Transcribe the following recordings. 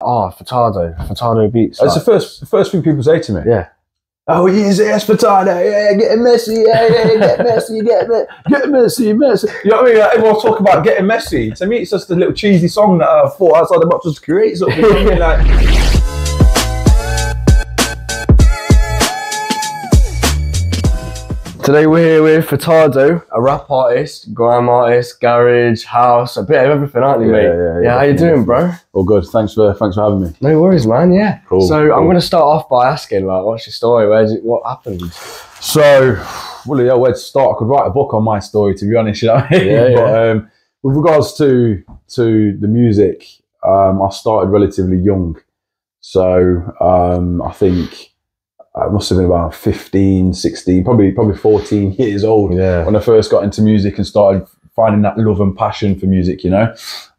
Oh, Feurtado Beats. It's the first thing people say to me. Yeah. Oh, yes, Feurtado, yeah, getting messy, yeah, get messy, get messy. You know what I mean? Like, everyone's talking about getting messy. To me, it's just a little cheesy song that I thought outside the box just create something. You know what I mean? Like, today we're here with Feurtado, a rap artist, grime artist, garage, house, a bit of everything, aren't you, mate? Yeah, how you doing, bro? All good. Thanks for having me. No worries, man. Yeah. Cool. So I'm gonna start off by asking, like, what's your story? What happened? So, well, yeah, where to start? I could write a book on my story, to be honest. You know what I mean? Yeah, But with regards to the music, I started relatively young. So I think I must have been about 15, 16, probably 14 years old when I first got into music and started finding that love and passion for music, you know.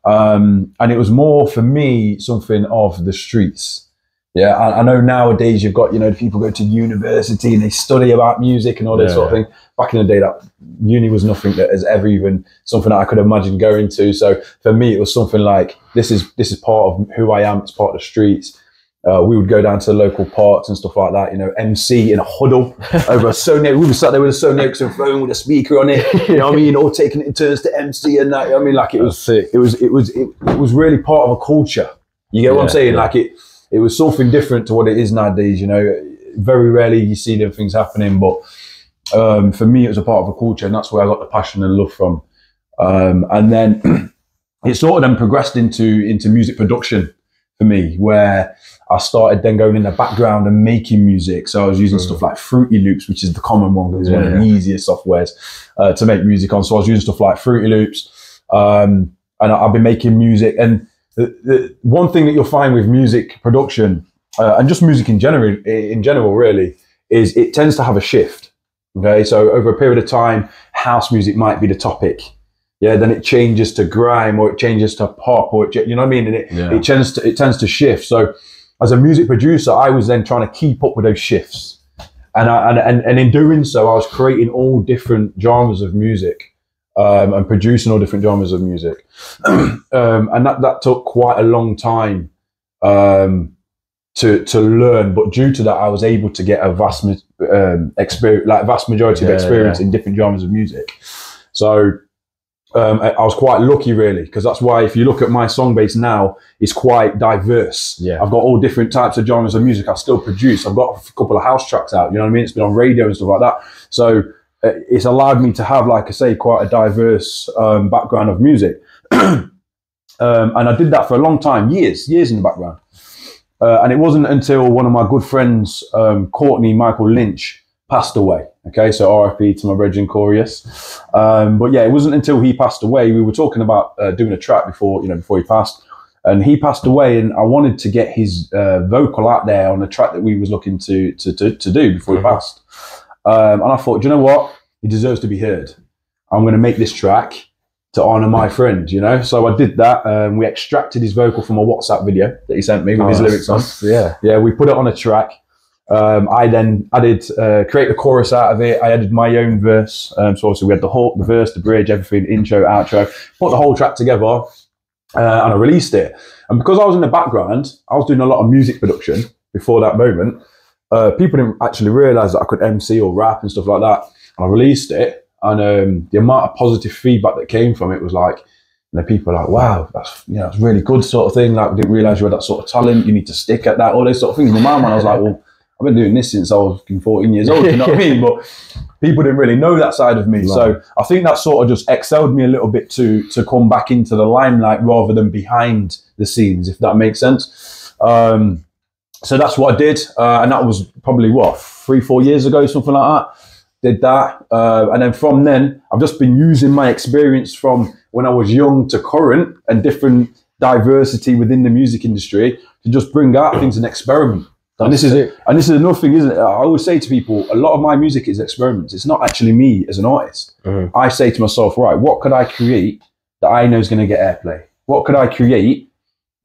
And it was more for me something of the streets. Yeah, I know nowadays you've got, you know, people go to university and they study about music and all this sort of thing. Back in the day, that uni was nothing that has ever even something that I could imagine going to. So for me, it was something like, this is part of who I am. It's part of the streets. We would go down to the local parks and stuff like that, you know, MC in a huddle over a Sony. We were sat there with a Sony Ericsson phone with a speaker on it, you know what I mean, all taking it in turns to MC and that. You know what I mean, like it was sick. It was really part of a culture. You get what I'm saying? Like it was something different to what it is nowadays. You know, very rarely you see them things happening, but for me, it was a part of a culture, and that's where I got the passion and love from. And then it sort of then progressed into music production for me, where I started then going in the background and making music. So I was using stuff like Fruity Loops, which is the common one, because it's one of the easiest softwares to make music on. So I was using stuff like Fruity Loops, and I've been making music. And the one thing that you'll find with music production and just music in general, really, is it tends to have a shift. Okay, so over a period of time, house music might be the topic. Yeah, then it changes to grime, or it changes to pop, or you know what I mean, and it tends to shift. So as a music producer, I was then trying to keep up with those shifts, and in doing so, I was creating all different genres of music, and producing all different genres of music, and that took quite a long time to learn. But due to that, I was able to get a vast majority of experience in different genres of music. So I was quite lucky, really, because that's why if you look at my song base now, it's quite diverse. Yeah, I've got all different types of genres of music I still produce. I've got a couple of house tracks out, you know what I mean? It's been on radio and stuff like that. So it's allowed me to have, like I say, quite a diverse background of music. And I did that for a long time, years in the background. And it wasn't until one of my good friends, Courtney Michael Lynch, passed away. Okay, so RIP to my brethren Corius. But yeah, it wasn't until he passed away. We were talking about doing a track before he passed, and he passed away, and I wanted to get his vocal out there on the track that we was looking to do before he passed. And I thought, you know what, he deserves to be heard. I'm going to make this track to honor my friend, you know. So I did that. We extracted his vocal from a WhatsApp video that he sent me with his lyrics on. Yeah, we put it on a track. I then create the chorus out of it. I added my own verse. So obviously we had the verse, the bridge, everything, intro, outro, put the whole track together, and I released it. And because I was in the background, I was doing a lot of music production before that moment. People didn't actually realize that I could MC or rap and stuff like that. And I released it, and the amount of positive feedback that came from it was like, you know, people are like, wow, that's really good sort of thing. Like, we didn't realize you had that sort of talent. You need to stick at that, all those sort of things. In my mind, I was like, well, I've been doing this since I was 14 years old, you know what I mean? But people didn't really know that side of me. Right. So I think that sort of just excelled me a little bit to come back into the limelight rather than behind the scenes, if that makes sense. So that's what I did. And that was probably, what, 3-4 years ago, something like that. Did that. And then from then, I've just been using my experience from when I was young to current and different diversity within the music industry to just bring out things and experiment. And this is another thing, isn't it? I always say to people, a lot of my music is experiments. It's not actually me as an artist. I say to myself, right, what could I create that I know is going to get airplay? What could I create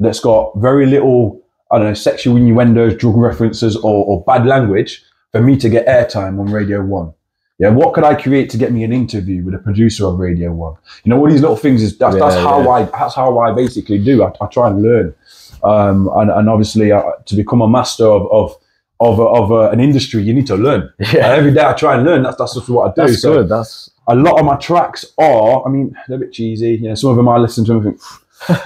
that's got very little, I don't know, sexual innuendos, drug references, or bad language for me to get airtime on Radio 1? Yeah, what could I create to get me an interview with a producer on Radio 1? You know, all these little things, that's how I basically do. I try and learn. And obviously to become a master of an industry, you need to learn. Yeah. Every day I try and learn. That's just what I do. That's good. That's a lot of my tracks are, I mean, they're a bit cheesy. You know, some of them I listen to and think,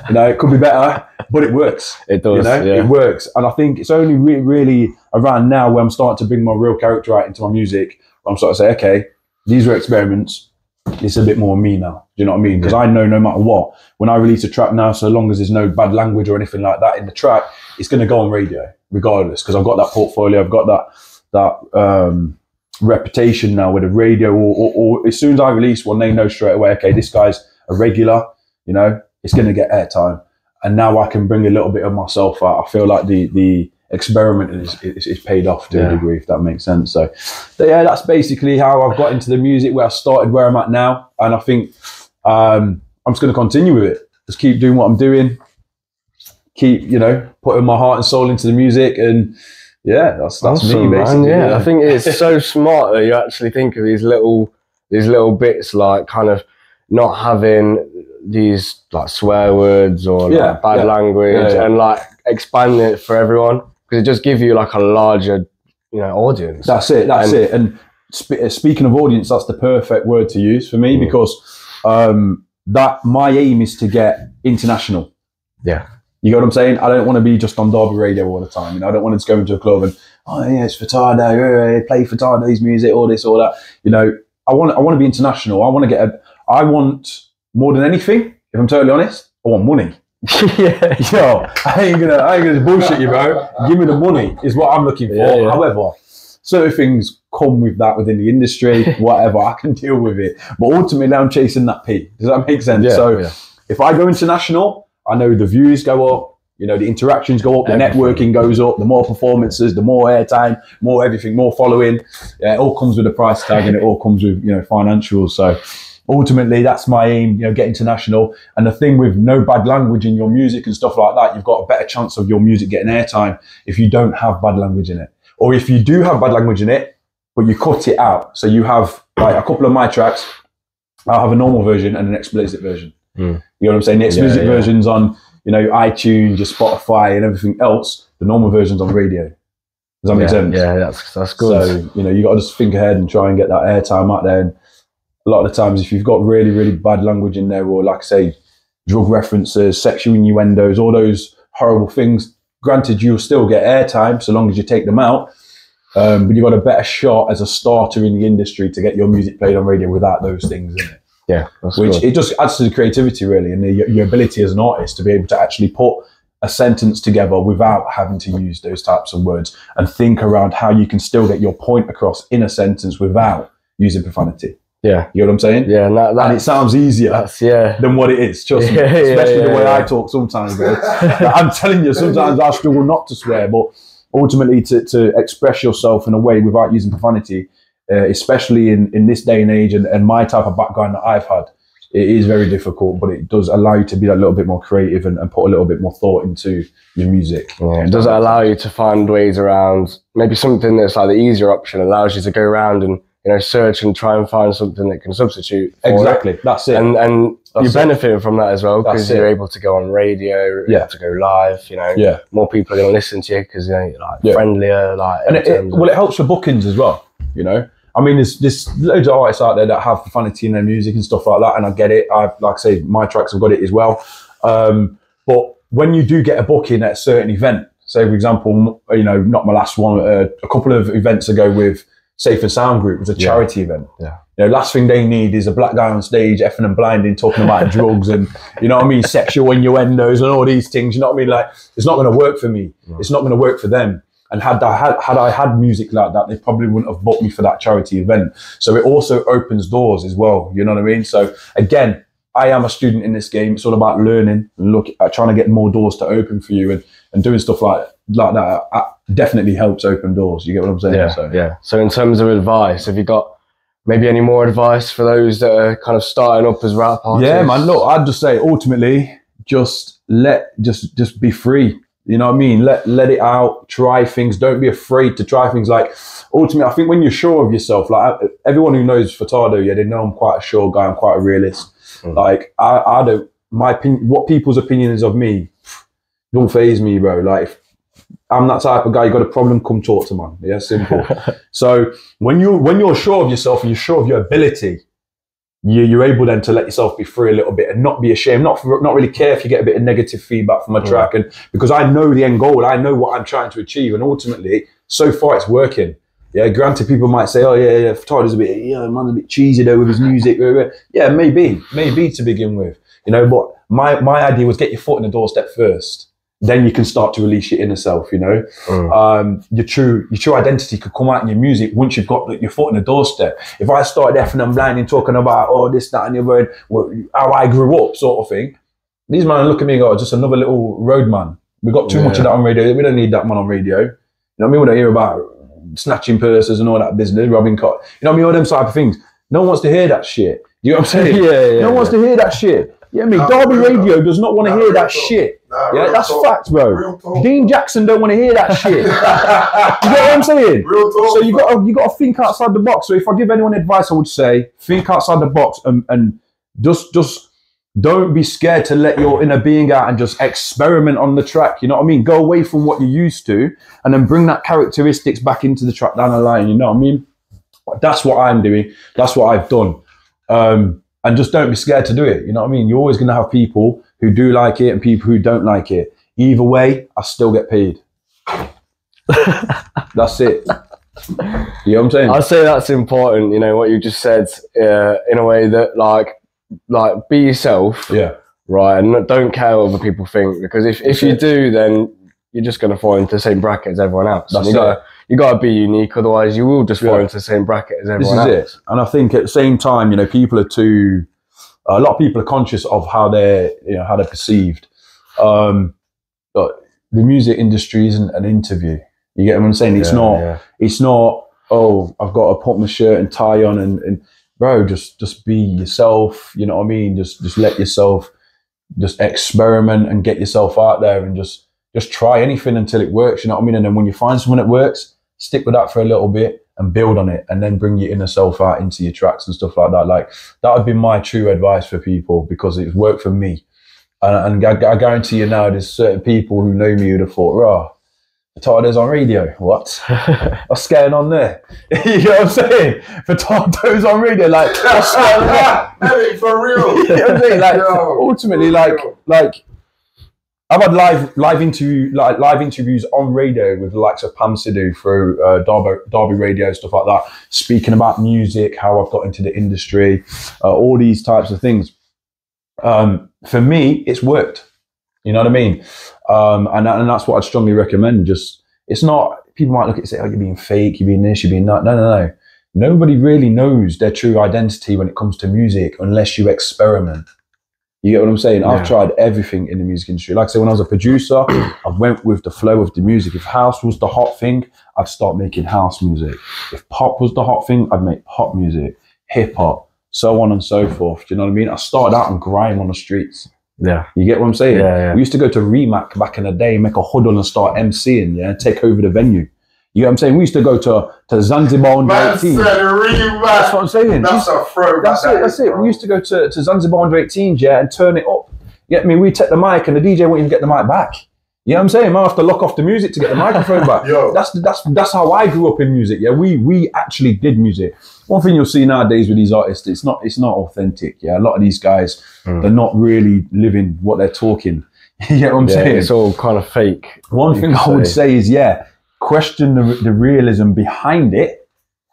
you know, it could be better, but it works. It does. You know, yeah. It works. And I think it's only really around now where I'm starting to bring my real character out into my music. I'm starting to say, okay, these were experiments. It's a bit more me now. Do you know what I mean? Because I know no matter what, when I release a track now, so long as there's no bad language or anything like that in the track, it's going to go on radio regardless. Because I've got that portfolio, I've got that reputation now with the radio. Or as soon as I release one, they know straight away, okay, this guy's a regular. You know, it's going to get airtime. And now I can bring a little bit of myself out. I feel like the experiment is paid off to a degree, if that makes sense. So yeah, that's basically how I've got into the music, where I started, where I'm at now. And I think I'm just going to continue with it. Just keep doing what I'm doing. Keep, you know, putting my heart and soul into the music. And yeah, that's awesome, me, basically. Man, yeah, I think it's so smart that you actually think of these little bits, like kind of not having these like swear words or like bad language, and like expanding it for everyone, because it just gives you like a larger, you know, audience. That's it. And speaking of audience, that's the perfect word to use for me, because that my aim is to get international. Yeah. You know what I'm saying? I don't want to be just on Derby radio all the time. You know, I don't want to just go into a club and, oh yeah, it's Feurtado, play Feurtado's music, all this, all that. You know, I want to be international. I want more than anything, if I'm totally honest, I want money. Yo, I ain't gonna bullshit you, bro. Give me the money is what I'm looking for. Yeah. However, certain things come with that within the industry, whatever, I can deal with it. But ultimately I'm chasing that P. Does that make sense? If I go international, I know the views go up, you know, the interactions go up, the networking goes up, the more performances, the more airtime, more everything, more following. Yeah, it all comes with a price tag, and it all comes with, you know, financials. So ultimately, that's my aim, you know, get international. And the thing with no bad language in your music and stuff like that, you've got a better chance of your music getting airtime if you don't have bad language in it. Or if you do have bad language in it, but you cut it out. So you have, like, a couple of my tracks, I'll have a normal version and an explicit version. You know what I'm saying? The explicit version's on, you know, iTunes, your Spotify and everything else. The normal version's on radio. Does that make sense? Yeah, that's good. So, you know, you got to just think ahead and try and get that airtime out there. And a lot of the times, if you've got really bad language in there, or like I say, drug references, sexual innuendos, all those horrible things, granted, you'll still get airtime so long as you take them out. But you've got a better shot as a starter in the industry to get your music played on radio without those things in it. Yeah, which it just adds to the creativity, really, and your ability as an artist to be able to actually put a sentence together without having to use those types of words, and think around how you can still get your point across in a sentence without using profanity. Yeah. You know what I'm saying? Yeah, and it sounds easier than what it is, trust me. Especially the way I talk sometimes, bro. I'm telling you, sometimes I struggle not to swear, but ultimately to express yourself in a way without using profanity, especially in this day and age and my type of background that I've had, it is very difficult, but it does allow you to be a little bit more creative and put a little bit more thought into your music. Yeah, it does allow you to find ways around, maybe something that's like the easier option allows you to go around and, you know, search and try and find something that can substitute for it. That's it. And you benefit from that as well, because you're able to go on radio, able to go live, you know, more people are going to listen to you because you're like friendlier. Like, and it helps for bookings as well, you know. I mean, there's loads of artists out there that have profanity in their music and stuff like that, and I get it. Like I say, my tracks have got it as well. But when you do get a booking at a certain event, say for example, you know, not my last one, a couple of events ago with Safe and Sound Group, was a charity event. Yeah. You know, last thing they need is a black guy on stage effing and blinding, talking about drugs and, you know what I mean, sexual innuendos and all these things. You know what I mean? Like, it's not going to work for me. No. It's not going to work for them. And had I had music like that, they probably wouldn't have booked me for that charity event. So it also opens doors as well. You know what I mean? So again, I am a student in this game. It's all about learning and trying to get more doors to open for you, and doing stuff like that definitely helps open doors. You get what I'm saying? Yeah. So in terms of advice, have you got maybe any more advice for those that are kind of starting up as rap artists? Yeah, man. Look, I'd just say ultimately, just be free. You know what I mean? Let it out, try things. Don't be afraid to try things. Like, ultimately, I think when you're sure of yourself, like everyone who knows Feurtado, they know I'm quite a sure guy. I'm quite a realist. Like, I don't, my opinion, what people's opinion is of me, Don't faze me, bro. Like, I'm that type of guy. You got a problem, come talk to man. Yeah, simple. So when you're sure of yourself and you're sure of your ability, you're able then to let yourself be free a little bit and not be ashamed, not really care if you get a bit of negative feedback from a track. And because I know the end goal, I know what I'm trying to achieve, and ultimately, so far it's working. Yeah, granted, people might say, "Oh yeah, Feurtado's a bit, man's a bit cheesy though with his music." Yeah, maybe to begin with, you know. But my idea was get your foot in the doorstep first. Then you can start to release your inner self, you know. Your true identity could come out in your music once you've got your foot in the doorstep. If I started effing and blinding talking about this, that, and the other, how I grew up, sort of thing, these men look at me and go, just another little road man. We got too much of that on radio. We don't need that man on radio. You know what I mean? We don't hear about snatching purses and all that business, robbing cars. You know what I mean? All them type of things. No one wants to hear that shit. You know what I'm saying? No one wants to hear that shit. Yeah, Derby Radio does not want to hear that shit. Yeah, that's facts, bro. Dean Jackson don't want to hear that shit. You get what I'm saying? So you got to think outside the box. So if I give anyone advice, I would say think outside the box and just don't be scared to let your inner being out and just experiment on the track. You know what I mean? Go away from what you're used to and then bring that characteristics back into the track down the line. You know what I mean? That's what I'm doing. That's what I've done. And just don't be scared to do it. You know what I mean? You're always going to have people who do like it and people who don't like it. Either way, I still get paid. That's it. You know what I'm saying? I say that's important, you know, what you just said, in a way that like be yourself. Yeah. Right. And don't care what other people think, because if you do, then you're just going to fall into the same bracket as everyone else. You got to be unique, otherwise you will just fall into the same bracket as everyone else. This is it. And I think at the same time, you know, a lot of people are conscious of how they're perceived. But the music industry isn't an interview. You get what I'm saying? It's not, oh, I've got to put my shirt and tie on and bro, just be yourself. You know what I mean? Just let yourself just experiment and get yourself out there and just try anything until it works. You know what I mean? And then when you find someone that works, stick with that for a little bit and build on it, and then bring your inner self out into your tracks and stuff like that. Like, that would be my true advice for people, because it's worked for me. And I guarantee you now, there's certain people who know me who'd have thought, rah, Feurtado's on radio. What? What's going on there? You know what I'm saying? Feurtado's on radio. Like, what's going on there? Hey, for real. You know what I'm saying? Like, ultimately, like, I've had live interviews on radio with the likes of Pam Sidhu through Derby Radio, stuff like that, speaking about music, how I've got into the industry, all these types of things. For me, it's worked. You know what I mean? And that's what I'd strongly recommend. Just, it's not, people might look at it and say, oh, you're being fake, you're being this, you're being that. No. Nobody really knows their true identity when it comes to music unless you experiment. You get what I'm saying? Yeah. I've tried everything in the music industry. Like I say, when I was a producer, I went with the flow of the music. If house was the hot thing, I'd start making house music. If pop was the hot thing, I'd make pop music, hip hop, so on and so forth. Do you know what I mean? I started out on grime on the streets. Yeah. You get what I'm saying? Yeah. We used to go to Remac back in the day, make a huddle and start MCing, yeah, take over the venue. You know what I'm saying? We used to go to Zanzibar under 18. That's what I'm saying. That's a throw. That's it. We used to go to Zanzibar under 18s, yeah, and turn it up. You get me? We take the mic and the DJ won't even get the mic back. You know what I'm saying? I have to lock off the music to get the microphone back. Yo. That's how I grew up in music. Yeah, we actually did music. One thing you'll see nowadays with these artists, it's not authentic. Yeah, a lot of these guys, they're not really living what they're talking. You get what I'm saying? It's all kind of fake. One thing I would say is, question the realism behind it,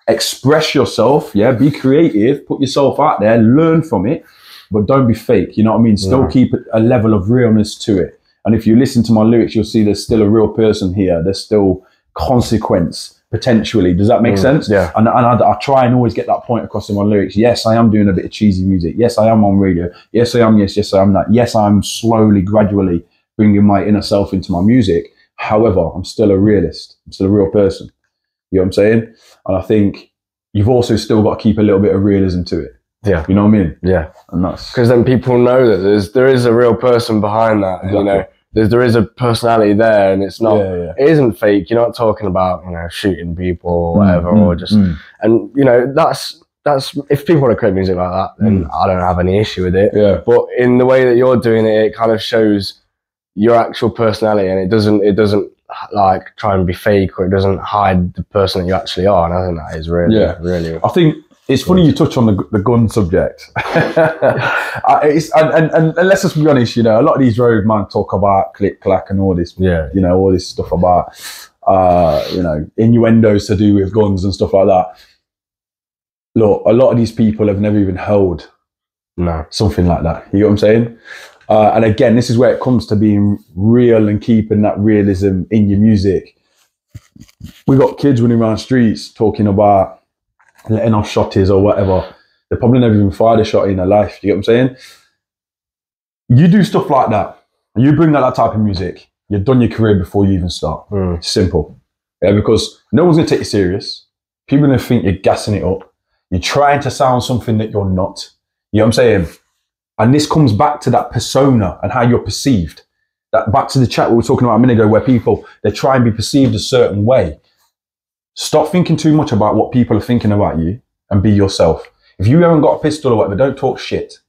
express yourself, be creative, put yourself out there, learn from it, but don't be fake. You know what I mean? Still keep a level of realness to it. And if you listen to my lyrics, you'll see there's still a real person here. There's still consequence, potentially. Does that make sense? Yeah. And I try and always get that point across in my lyrics. Yes, I am doing a bit of cheesy music. Yes, I am on radio. Yes, I am. Yes, I am that. Yes, I'm slowly, gradually bringing my inner self into my music. However, I'm still a realist. I'm still a real person. You know what I'm saying? And I think you've also still got to keep a little bit of realism to it. Yeah. You know what I mean? Yeah. And that's because then people know that there is a real person behind that. Exactly. And, you know, there is a personality there, and it's not. It isn't fake. You're not talking about, you know, shooting people or whatever, or just. And you know, that's if people want to create music like that, then I don't have any issue with it. Yeah. But in the way that you're doing it, it kind of shows your actual personality, and it doesn't like try and be fake, or it doesn't hide the person that you actually are. And I think that is really. I think it's funny you touch on the gun subject. and let's just be honest, you know, a lot of these road man talk about click clack and all this, you know, all this stuff about you know, innuendos to do with guns and stuff like that. Look, a lot of these people have never even held something like that. You know what I'm saying? And again, this is where it comes to being real and keeping that realism in your music. We got kids running around streets talking about letting off shotties or whatever. They probably never even fired a shot in their life. You get what I'm saying? You do stuff like that, and you bring that type of music, you've done your career before you even start. Simple. Yeah, because no one's going to take you serious. People are going to think you're gassing it up. You're trying to sound something that you're not. You know what I'm saying? And this comes back to that persona and how you're perceived. That back to the chat we were talking about a minute ago, where people, they try and be perceived a certain way. Stop thinking too much about what people are thinking about you and be yourself. If you haven't got a pistol or whatever, don't talk shit.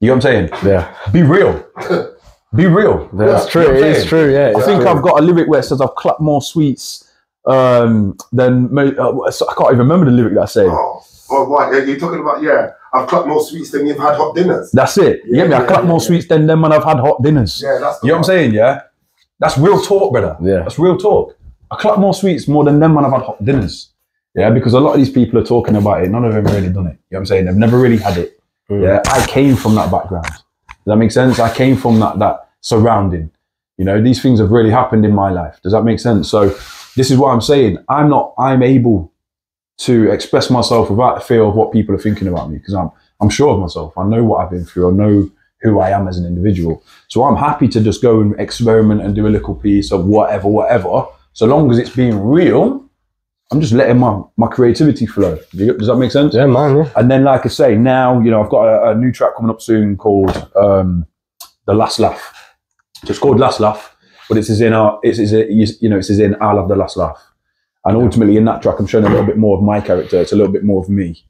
You know what I'm saying? Yeah. Be real. Be real. That's true. It is true, yeah. I think I've got a lyric where it says, I've clapped more sweets than... I can't even remember the lyric that I say. Oh, right. You're talking about, I've clapped more sweets than you've had hot dinners. That's it. You get me? I clapped more sweets than them when I've had hot dinners. Yeah, that's you know what I'm saying, yeah? That's real talk, brother. Yeah. That's real talk. I clap more sweets more than them when I've had hot dinners. Yeah, because a lot of these people are talking about it. None of them really done it. You know what I'm saying? They've never really had it. Yeah, I came from that background. Does that make sense? I came from that surrounding. You know, these things have really happened in my life. Does that make sense? So this is what I'm saying. I'm able to express myself without the fear of what people are thinking about me, because I'm sure of myself. I know what I've been through. I know who I am as an individual. So I'm happy to just go and experiment and do a little piece of whatever. So long as it's being real, I'm just letting my creativity flow. Does that make sense? Yeah, man. Yeah. And then, like I say, now, you know, I've got a new track coming up soon called The Last Laugh. So it's called Last Laugh, but it says in I'll have the last laugh. And ultimately in that track, I'm showing a little bit more of my character. It's a little bit more of me.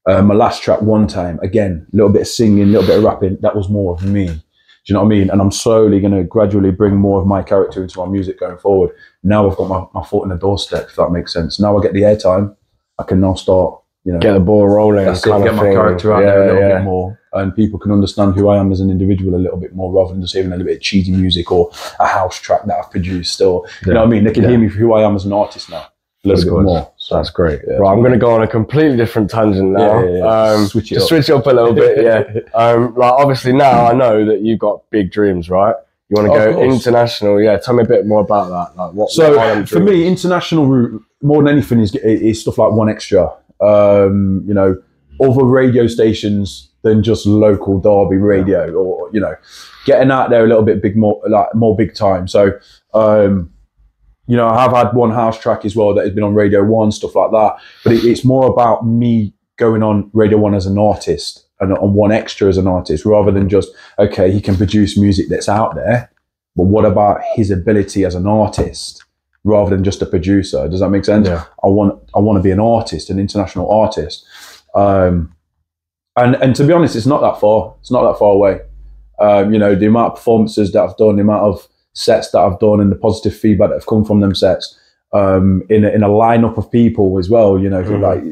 My last track, One Time, again, a little bit of singing, a little bit of rapping. That was more of me. Do you know what I mean? And I'm slowly going to gradually bring more of my character into my music going forward. Now I've got my foot in the doorstep, if that makes sense. Now I get the airtime. I can now start, you know, get the ball rolling. That's it, get my character out there a little bit more. And people can understand who I am as an individual a little bit more, rather than just hearing a little bit of cheesy music or a house track that I've produced. Or, you know what I mean? They can hear me for who I am as an artist now. A little bit more. So that's great. Yeah, right, I'm going to go on a completely different tangent now. Switch it up a little bit. Like obviously now I know that you've got big dreams, right? You want to go international. Yeah, tell me a bit more about that. Like what? So for me, international route more than anything is stuff like One Extra. You know, other radio stations than just local Derby radio, or you know, getting out there a little bit more big time. So. You know, I have had one house track as well that has been on Radio 1, stuff like that. But it's more about me going on Radio 1 as an artist and on One Extra as an artist, rather than just, okay, he can produce music that's out there, but what about his ability as an artist rather than just a producer? Does that make sense? Yeah. I want to be an artist, an international artist. And to be honest, it's not that far. It's not that far away. You know, the amount of performances that I've done, the amount of sets that I've done and the positive feedback that have come from them sets, in a lineup of people as well, you know, like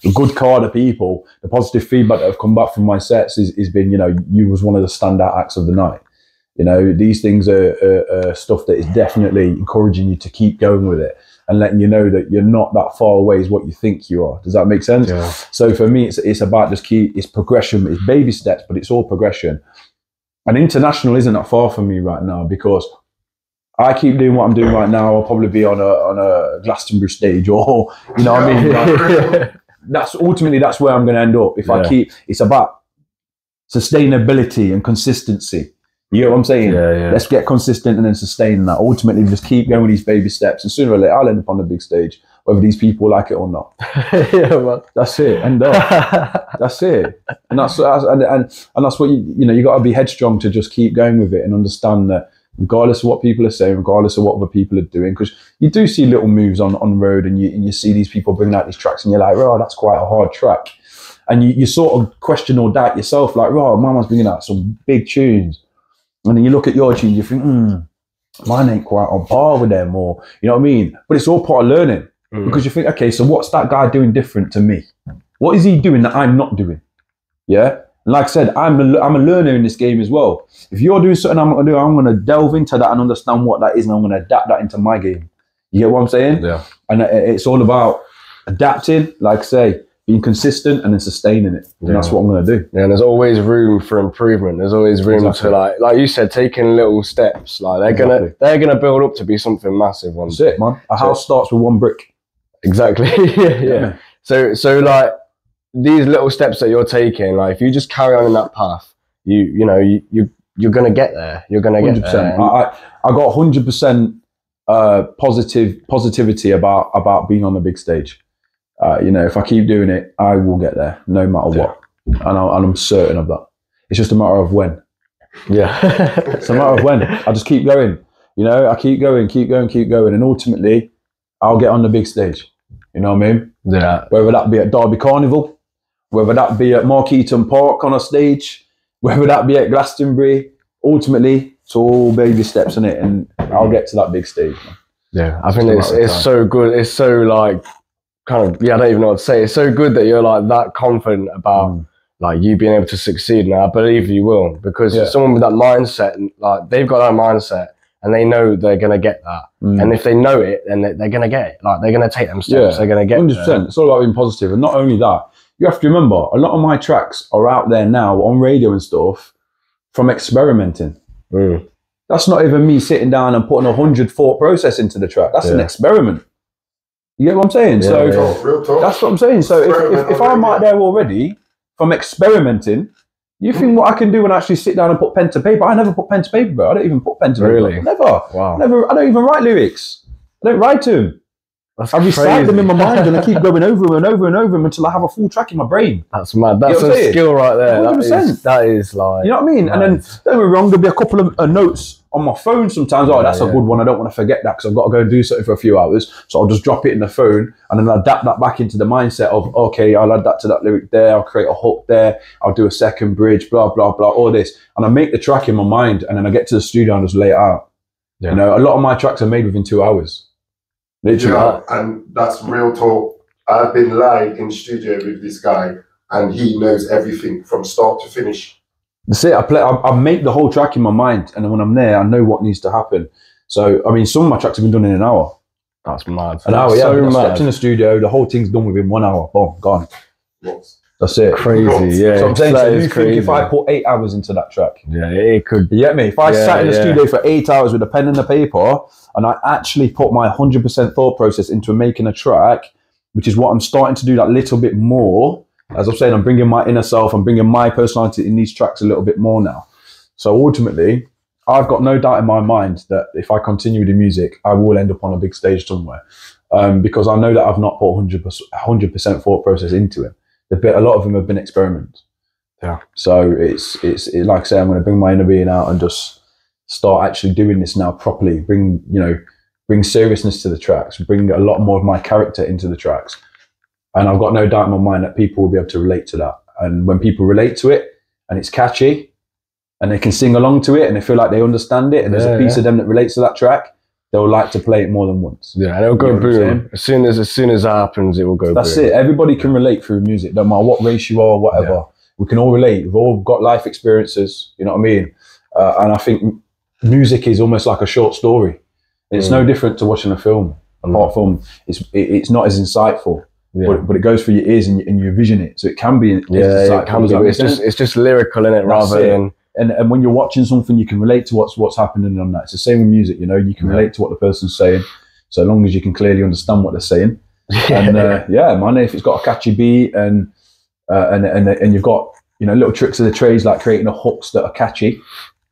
a good card of people, the positive feedback that have come back from my sets is been, you know, you was one of the standout acts of the night. You know, these things are stuff that is definitely encouraging you to keep going with it and letting you know that you're not that far away as what you think you are. Does that make sense? Yeah. So for me, it's about it's progression, it's baby steps, but it's all progression. And international isn't that far from me right now, because I keep doing what I'm doing right now. I'll probably be on a Glastonbury stage, or you know what I mean. Like, that's where I'm going to end up if I keep. It's about sustainability and consistency. You know what I'm saying? Yeah. Let's get consistent and then sustain that. Ultimately, just keep going with these baby steps, and sooner or later, I'll end up on the big stage, whether these people like it or not. Yeah, well, that's it. And that's it. And that's what you know. You got to be headstrong to just keep going with it and understand that regardless of what people are saying, regardless of what other people are doing, because you do see little moves on the road, and you see these people bring out these tracks, and you're like, oh, that's quite a hard track, and you sort of question or doubt yourself, like, oh, Mama's bringing out some big tunes. And then you look at your tune, you think, mine ain't quite on par with them, or you know what I mean? But it's all part of learning because you think, okay, so what's that guy doing different to me? What is he doing that I'm not doing? Yeah. And like I said, I'm a learner in this game as well. If you're doing something I'm going to do, I'm going to delve into that and understand what that is, and I'm going to adapt that into my game. You get what I'm saying? Yeah. And it's all about adapting, like I say, being consistent and then sustaining it. And that's what I'm going to do. Yeah, and there's always room for improvement. There's always room to like you said, taking little steps. Like they're gonna build up to be something massive one day. That's it, man. A house starts with one brick. Exactly. yeah. So like these little steps that you're taking, like if you just carry on in that path, you're gonna get there. You're gonna get 100%. There. I got 100% positivity about being on the big stage. If I keep doing it, I will get there no matter what, and I'm certain of that. It's just a matter of when. Yeah, it's a matter of when. I just keep going. I keep going, and ultimately, I'll get on the big stage. You know what I mean? Yeah. Whether that be at Derby Carnival, whether that be at Mark Eaton Park on a stage, whether that be at Glastonbury, ultimately, it's all baby steps in it, and I'll get to that big stage. Man. Yeah, I think it's so good. It's so like. Kind of, I don't even know what to say. It's so good that you're like that confident about like you being able to succeed, and I believe you will, because someone with that mindset, like they've got that mindset and they know they're gonna get that, and if they know it, then they're gonna get it. Like they're gonna take them steps. They're gonna get 100%. It's all about being positive, and not only that, you have to remember a lot of my tracks are out there now on radio and stuff from experimenting. That's not even me sitting down and putting 100 thought process into the track. That's an experiment. You get what I'm saying? Real talk. That's what I'm saying. So if I'm out there already from experimenting, you think what I can do when I actually sit down and put pen to paper? I never put pen to paper, bro. I don't even put pen to paper. Really? Never. Wow. Never. I don't even write lyrics. I don't write to them. I recite them in my mind and I keep going over them and over and over them until I have a full track in my brain. That's mad. That's a skill right there. 100%. That is like... You know what I mean? Nice. And then, don't get me wrong, there'll be a couple of notes on my phone sometimes. Oh, that's a good one. I don't want to forget that because I've got to go and do something for a few hours. So I'll just drop it in the phone and then adapt that back into the mindset of, okay, I'll add that to that lyric there. I'll create a hook there. I'll do a second bridge, blah, blah, blah, all this. And I make the track in my mind and then I get to the studio and just lay it out. Yeah. You know, a lot of my tracks are made within 2 hours. Literally. Yeah, and that's real talk. I've been live in the studio with this guy and he knows everything from start to finish. That's it. I make the whole track in my mind, and then when I'm there, I know what needs to happen. So, I mean, some of my tracks have been done in an hour. That's mad. An hour, yeah. So I stepped in the studio, the whole thing's done within 1 hour. Boom, gone. That's it. Crazy, yeah. So I'm saying, so you think if I put 8 hours into that track, it could. You get me? If I sat in the studio for 8 hours with a pen and the paper, and I actually put my 100% thought process into making a track, which is what I'm starting to do that little bit more. As I'm saying, I'm bringing my inner self, I'm bringing my personality in these tracks a little bit more now. So ultimately, I've got no doubt in my mind that if I continue with the music, I will end up on a big stage somewhere. Because I know that I've not put 100% thought process into it. A lot of them have been experiments. Yeah. So it's like I say, I'm going to bring my inner being out and just start actually doing this now properly. Bring seriousness to the tracks. Bring a lot more of my character into the tracks. And I've got no doubt in my mind that people will be able to relate to that. And when people relate to it and it's catchy and they can sing along to it and they feel like they understand it and there's a piece of them that relates to that track, they'll like to play it more than once. Yeah, and it'll go boom. As soon as that happens, it will go boom. That's it. Everybody can relate through music, no matter what race you are or whatever. Yeah. We can all relate. We've all got life experiences, you know what I mean? And I think music is almost like a short story. It's no different to watching a film, apart from it's not as insightful. Yeah. But it goes through your ears and you vision it, so it can be. It can be. It's just lyrical in it, rather than. And when you're watching something, you can relate to what's happening on that. It's the same with music, you know. You can relate to what the person's saying, so long as you can clearly understand what they're saying. And man, if it's got a catchy beat and you've got little tricks of the trades like creating hooks that are catchy.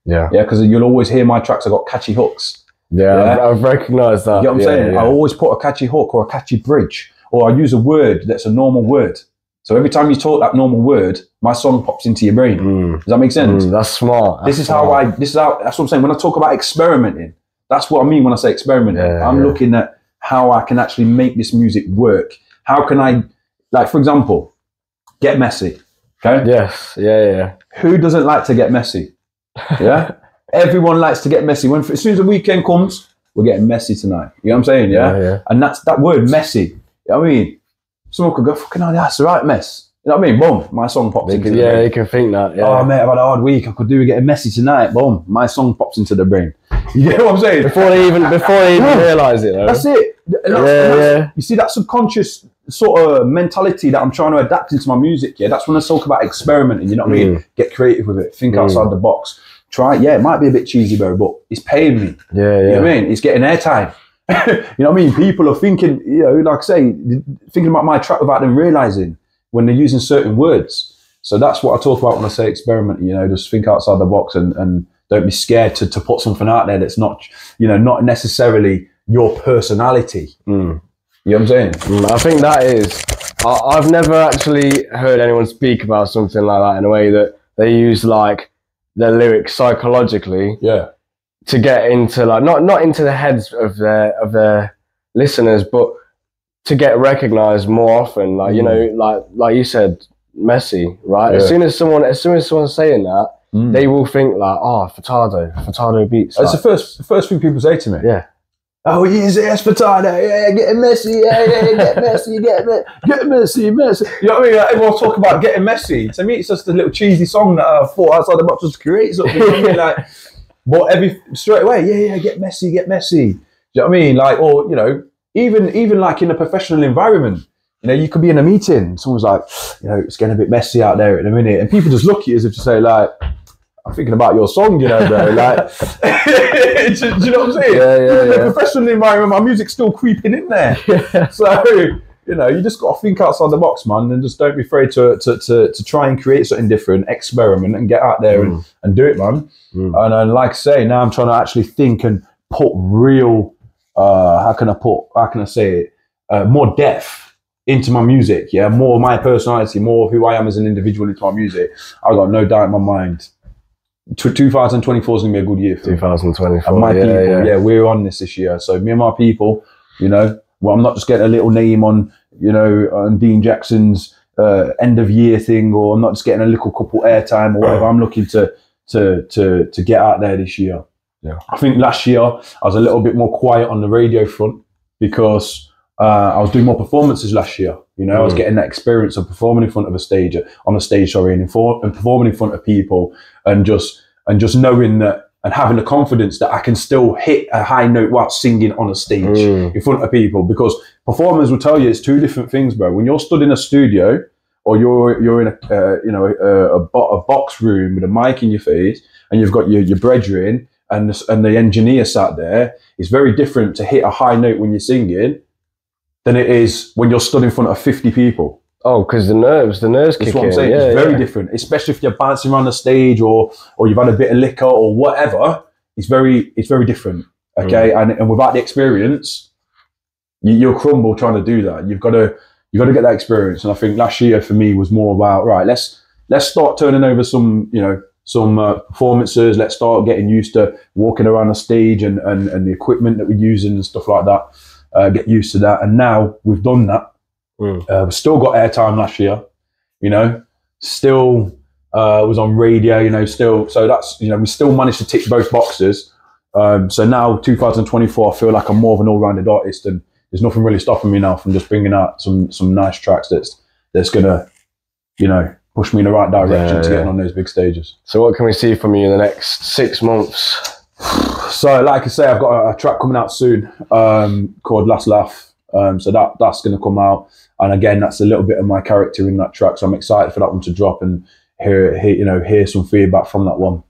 Yeah, because you'll always hear my tracks. I've got catchy hooks. Yeah. I've recognised that. You know what I'm saying? I always put a catchy hook or a catchy bridge. Or I use a word that's a normal word. So every time you talk that normal word, my song pops into your brain. Does that make sense? That's smart. That's what I'm saying. When I talk about experimenting, that's what I mean when I say experimenting. I'm looking at how I can actually make this music work. How can I, like, for example, get messy. Okay? Yes. Yeah. Who doesn't like to get messy? Yeah? Everyone likes to get messy. As soon as the weekend comes, we're getting messy tonight. You know what I'm saying? Yeah. And that's that word messy. You know what I mean? Someone could go, fucking hell, that's the right mess. You know what I mean? Boom, my song pops into the brain. They can think that. Yeah. Oh, mate, I've had a hard week. I could do with getting messy tonight. Boom, my song pops into the brain. You get what I'm saying? Before they even realise it, though. That's it. You see that subconscious sort of mentality that I'm trying to adapt into my music. Yeah, that's when I talk about experimenting. You know what I mean? Get creative with it. Think outside the box. Try it. Yeah, it might be a bit cheesy, bro, but it's paying me. You know what I mean? It's getting airtime. You know what I mean? People are thinking, you know, like I say, thinking about my track without them realising when they're using certain words. So that's what I talk about when I say experiment, you know, just think outside the box and don't be scared to put something out there that's not, you know, not necessarily your personality. You know what I'm saying? I think that is, I've never actually heard anyone speak about something like that in a way that they use like their lyrics psychologically to get into like, not into the heads of their listeners, but to get recognized more often. Like, you know, like you said, messy, right? As soon as someone's saying that, they will think like, oh, Feurtado Beats. That's like, the first thing people say to me. Yeah. Oh, he's Feurtado, getting messy, get messy, get messy. You know what I mean? Like, everyone talk about getting messy. To me, it's just a little cheesy song that I thought outside the box was to create something. You know what I mean? Like, but straight away, get messy. Do you know what I mean? Like, or, you know, even like in a professional environment, you know, you could be in a meeting, someone's like, you know, it's getting a bit messy out there in a minute, and people just look at you as if to say like, I'm thinking about your song, you know, bro. Like, do you know what I'm saying? In a professional environment, my music's still creeping in there. So, you know, you just got to think outside the box, man, and just don't be afraid to try and create something different, experiment, and get out there and do it, man. And like I say, now I'm trying to actually think and put real, how can I say it, more depth into my music, more of my personality, more of who I am as an individual into my music. I've got no doubt in my mind. 2024 is gonna be a good year for 2024. And my people, we're on this year. So me and my people, you know, well, I'm not just getting a little name on, you know, on Dean Jackson's end of year thing, or I'm not just getting a little couple airtime or whatever. I'm looking to get out there this year. I think last year I was a little bit more quiet on the radio front because I was doing more performances last year. You know, I was getting that experience of performing in front of a stage, and performing in front of people, and just knowing that, and having the confidence that I can still hit a high note while singing on a stage in front of people. Because performers will tell you it's two different things, bro. When you're stood in a studio, or you're in a box room with a mic in your face, and you've got your brethren and the engineer sat there, it's very different to hit a high note when you're singing than it is when you're stood in front of 50 people. Oh, because the nerves kick in. That's what I'm saying. It's very different, especially if you're bouncing around the stage or you've had a bit of liquor or whatever. It's very different. Okay, and without the experience, you'll crumble trying to do that. You've got to get that experience. And I think last year for me was more about, right, let's start turning over some performances. Let's start getting used to walking around the stage and the equipment that we're using and stuff like that. Get used to that, and now we've done that. We've still got airtime last year, you know. Still was on radio, you know. Still, so that's, you know, we still managed to tick both boxes. So now 2024, I feel like I'm more of an all-rounded artist, and there's nothing really stopping me now from just bringing out some nice tracks that's gonna, you know, push me in the right direction to getting on those big stages. So what can we see from you in the next 6 months? So, like I say, I've got a track coming out soon called Last Laugh. So that's going to come out, and again, that's a little bit of my character in that track. So I'm excited for that one to drop and hear some feedback from that one.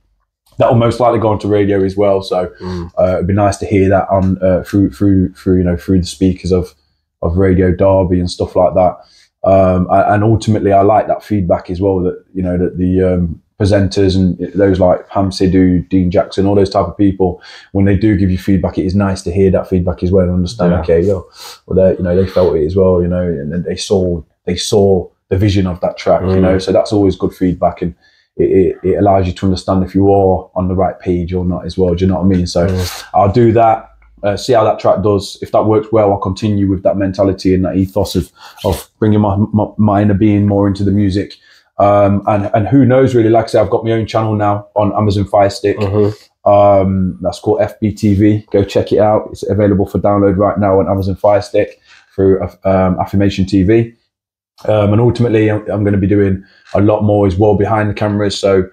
That will most likely go onto radio as well. So it'd be nice to hear that on through the speakers of Radio Derby and stuff like that. And ultimately, I like that feedback as well. That, you know, that the presenters and those like Ham Sidhu, Dean Jackson, all those type of people, when they do give you feedback, it is nice to hear that feedback as well and understand, they felt it as well, you know, and they saw the vision of that track, you know, so that's always good feedback, and it allows you to understand if you are on the right page or not as well. Do you know what I mean? So I'll do that, see how that track does. If that works well, I'll continue with that mentality and that ethos of bringing my inner being more into the music. And who knows, really, like I say, I've got my own channel now on Amazon Fire Stick. That's called FBTV. Go check it out. It's available for download right now on Amazon Fire Stick through Affirmation TV. And ultimately, I'm going to be doing a lot more as well behind the cameras. So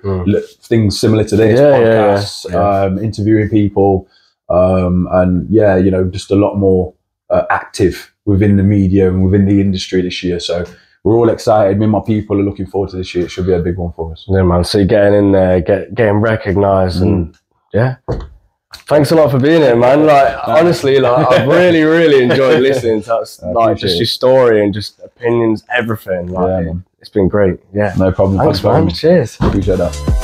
things similar to this, podcasts, interviewing people, and you know, just a lot more active within the media and within the industry this year. So we're all excited. Me and my people are looking forward to this year. It should be a big one for us. Yeah, man. So you're getting in there, getting recognised, and thanks a lot for being here, man. Like honestly, like I've really enjoyed listening to like just your story and just opinions, everything. Like it's been great. Yeah, no problem. Thanks, man. Cheers. Appreciate that.